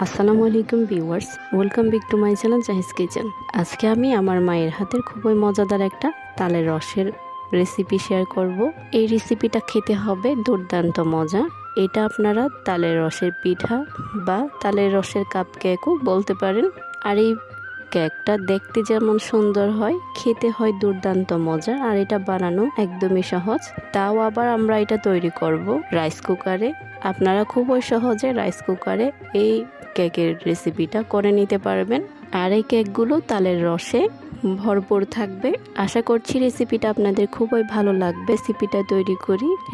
আসসালামু আলাইকুম viewers, welcome back to my channel Jahis kitchen. আজকে আমি আমার মায়ের হাতের খুবই মজাদার একটা তালের রসের রেসিপি শেয়ার করব। এই রেসিপিটা খেতে হবে দুর্দান্ত মজা। এটা আপনারা তালের রসের পিঠা বা তালের রসের কাপ কেকও বলতে পারেন। আর এই কেকটা দেখতে যেমন সুন্দর হয়, খেতে হয় দুর্দান্ত মজা। আর এটা বানানো একদমই সহজ। তাও আবার আমরা এটা তৈরি করব রাইস কুকারে। আপনারা খুবই সহজে রাইস কুকারে এই কেকের রেসিপিটা করে নিতে পারবেন। আর এই কেকগুলো তালের রসে ভরপুর থাকবে। আশা করছি রেসিপিটা আপনাদের খুবই ভালো লাগবে।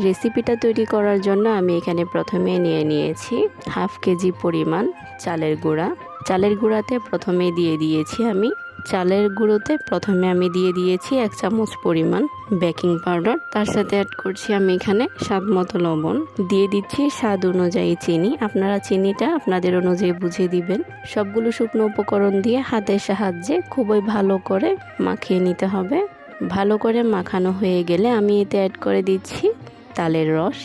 রেসিপিটা তৈরি করার জন্য আমি এখানে প্রথমে নিয়ে নিয়েছি হাফ কেজি পরিমাণ চালের গুঁড়া। চালের গুঁড়াতে প্রথমে দিয়ে দিয়েছি চালের গুঁড়োতে প্রথমে আমি দিয়ে দিয়েছি 1 চামচ পরিমাণ বেকিং পাউডার। তার সাথে অ্যাড করছি আমি এখানে স্বাদ মতো লবণ, দিয়ে দিচ্ছি স্বাদ অনুযায়ী চিনি। আপনারা চিনিটা আপনাদের অনুযায়ী বুঝে দিবেন। সবগুলো শুকনো উপকরণ দিয়ে হাতের সাহায্যে খুবই ভালো করে মাখিয়ে নিতে হবে। ভালো করে মাখানো হয়ে গেলে আমি এতে অ্যাড করে দিচ্ছি তালের রস।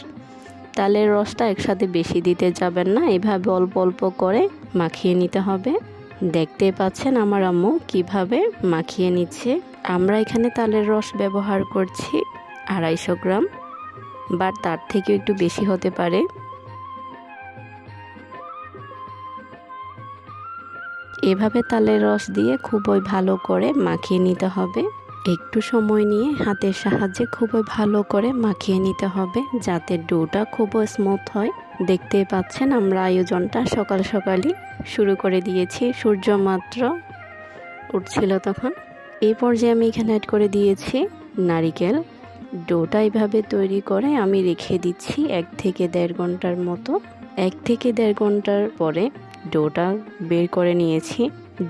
তালের রসটা একসাথে বেশি দিতে যাবেন না, এভাবে অল্প অল্প করে মাখিয়ে নিতে হবে। দেখতে পাচ্ছেন আমার আম্মু কিভাবে মাখিয়ে নিচ্ছে। আমরা এখানে তালের রস ব্যবহার করছি 250 গ্রাম, বা তার থেকে একটু বেশি হতে পারে। এভাবে তালের রস দিয়ে খুবই ভালো করে মাখিয়ে নিতে হবে। একটু সময় নিয়ে হাতের সাহায্যে খুবই ভালো করে মাখিয়ে নিতে হবে, যাতে ডোটা খুবই স্মুথ হয়। দেখতে পাচ্ছেন আমরা আয়োজনটা সকাল সকালই শুরু করে দিয়েছি, সূর্য মাত্র উঠছিল তখন। এই পর্যায়ে আমি এখানে অ্যাড করে দিয়েছি নারিকেল। ডোটা এইভাবে তৈরি করে আমি রেখে দিচ্ছি 1 থেকে 1.5 ঘন্টার মতো। 1 থেকে 1.5 ঘন্টার পরে ডোটা বের করে নিয়েছি।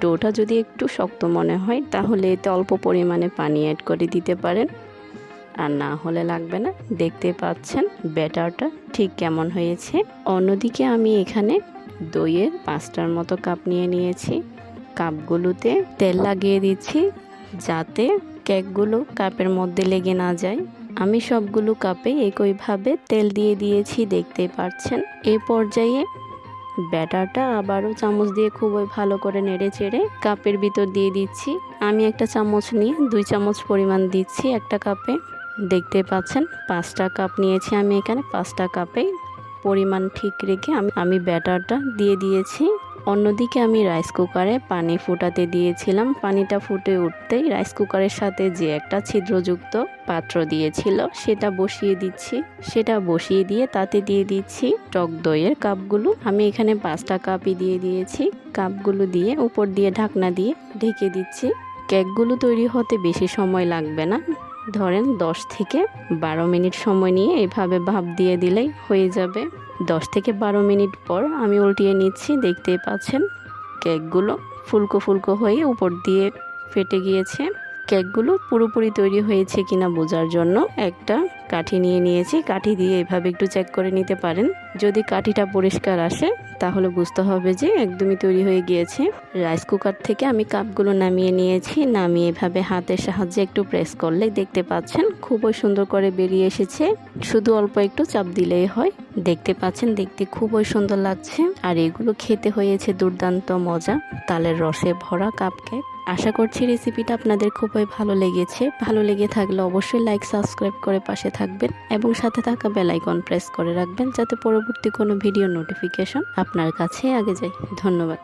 ডোটা যদি একটু শক্ত মনে হয় তাহলে এতে অল্প পরিমাণে পানি অ্যাড করে দিতে পারেন, আর না হলে লাগবে না। দেখতে পাচ্ছেন ব্যাটারটা ঠিক কেমন হয়েছে। অন্যদিকে আমি এখানে দইয়ের 5টার মতো কাপ নিয়ে নিয়েছি। কাপগুলোতে তেল লাগিয়ে দিচ্ছি যাতে কেকগুলো কাপের মধ্যে লেগে না যায়। আমি সবগুলো কাপে একইভাবে তেল দিয়ে দিয়েছি, দেখতে পাচ্ছেন। এই পর্যায়ে ব্যাটারটা আবারও চামচ দিয়ে খুবই ভালো করে নেড়ে চেড়ে কাপের ভিতর দিয়ে দিচ্ছি। আমি একটা চামচ নিয়ে 2 চামচ পরিমাণ দিচ্ছি একটা কাপে। দেখতে পাচ্ছেন 5টা কাপ নিয়েছি আমি এখানে। 5টা কাপে পরিমাণ ঠিক রেখে আমি ব্যাটারটা দিয়ে দিয়েছি। অন্যদিকে আমি রাইস কুকারে পানি ফুটাতে দিয়েছিলাম। পানিটা ফুটে উঠতেই রাইস কুকারের সাথে যে একটা ছিদ্রযুক্ত পাত্র দিয়েছিল সেটা বসিয়ে দিচ্ছি। সেটা বসিয়ে দিয়ে তাতে দিয়ে দিচ্ছি টক দইয়ের কাপগুলো। আমি এখানে 5টা কাপই দিয়ে দিয়েছি। কাপগুলো দিয়ে উপর দিয়ে ঢাকনা দিয়ে ঢেকে দিচ্ছি। কেকগুলো তৈরি হতে বেশি সময় লাগবে না, ধরেন 10 থেকে 12 মিনিট সময় নিয়ে এভাবে ভাপ দিয়ে দিলেই হয়ে যাবে। 10 থেকে 12 মিনিট পর আমি উল্টিয়ে নিচ্ছি। দেখতেই পাচ্ছেন কেকগুলো ফুলকো ফুলকো হয়ে উপর দিয়ে ফেটে গিয়েছে। কেকগুলো পুরোপুরি তৈরি হয়েছে কিনা বোঝার জন্য একটা কাঠি নিয়ে নিয়েছি। কাঠি দিয়ে এভাবে একটু চেক করে নিতে পারেন। যদি কাঠিটা পরিষ্কার আসে তাহলে বুঝতে হবে যে একদমই তৈরি হয়ে গিয়েছে। রাইস কুকার থেকে আমি কাপগুলো নামিয়ে নিয়েছি। নামিয়ে এভাবে হাতের সাহায্যে একটু প্রেস করলে দেখতে পাচ্ছেন খুবই সুন্দর করে বেরিয়ে এসেছে। শুধু অল্প একটু চাপ দিলেই হয়। দেখতে পাচ্ছেন দেখতে খুবই সুন্দর লাগছে। আর এগুলো খেতে হয়েছে দুর্দান্ত মজা, তালের রসে ভরা কাপ কেক। আশা করছি রেসিপিটা আপনাদের খুবই ভালো লেগেছে। ভালো লেগে থাকলে অবশ্যই লাইক সাবস্ক্রাইব করে পাশে থাকবেন এবং সাথে থাকা বেল আইকন প্রেস করে রাখবেন, যাতে পরবর্তী কোনো ভিডিও নোটিফিকেশন আপনার কাছে আগে যায়। ধন্যবাদ।